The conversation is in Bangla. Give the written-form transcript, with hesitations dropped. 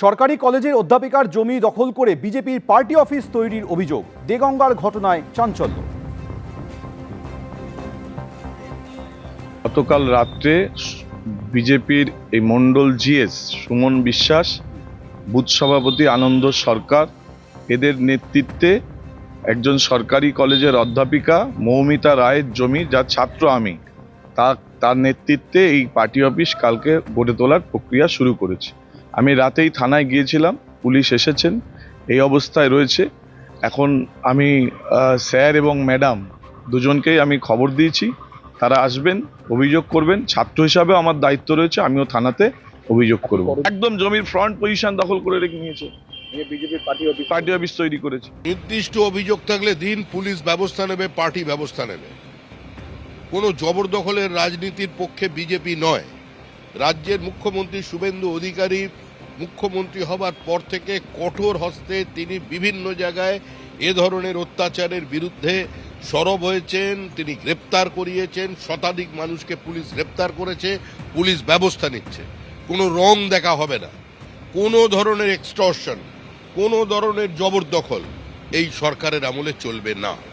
সরকারি কলেজের অধ্যাপিকার জমি দখল করে বিজেপির পার্টি অফিস তৈরির অভিযোগ। দেগঙ্গার ঘটনায় চাঞ্চল্য। গতকাল রাত্রে বিজেপির এই মণ্ডল জিএস সুমন বিশ্বাস, বুথ সভাপতি আনন্দ সরকার, এদের নেতৃত্বে একজন সরকারি কলেজের অধ্যাপিকা মৌমিতা রায়ের জমি, যার ছাত্র আমি, তার নেতৃত্বে এই পার্টি অফিস কালকে গড়ে তোলার প্রক্রিয়া শুরু করেছে। আমি রাতেই থানায় গিয়েছিলাম, পুলিশ এসেছেন, এই অবস্থায় রয়েছে। এখন আমি স্যার এবং ম্যাডাম দুজনকেই আমি খবর দিয়েছি, তারা আসবেন, অভিযোগ করবেন। ছাত্র হিসাবে আমার দায়িত্ব রয়েছে, আমিও থানাতে অভিযোগ করব। একদম জমির ফ্রন্ট পজিশন দখল করে রেখে নিয়েছে, বিজেপির পার্টি অফিস তৈরি করেছে। নির্দিষ্ট অভিযোগ থাকলে দিন, পুলিশ ব্যবস্থা নেবে, পার্টি ব্যবস্থা নেবে। কোনো জবরদখলের রাজনীতির পক্ষে বিজেপি নয়। রাজ্যের মুখ্যমন্ত্রী শুভেন্দু অধিকারী মুখ্যমন্ত্রী হবার পর থেকে কঠোর হস্তে তিনি বিভিন্ন জায়গায় এ ধরনের অত্যাচারের বিরুদ্ধে সরব হয়েছেন, তিনি গ্রেপ্তার করিয়েছেন, শতাধিক মানুষকে পুলিশ গ্রেপ্তার করেছে, পুলিশ ব্যবস্থা নিচ্ছে। কোনো রং দেখা হবে না, কোনো ধরনের এক্সটর্শন, কোনো ধরনের জবরদখল এই সরকারের আমলে চলবে না।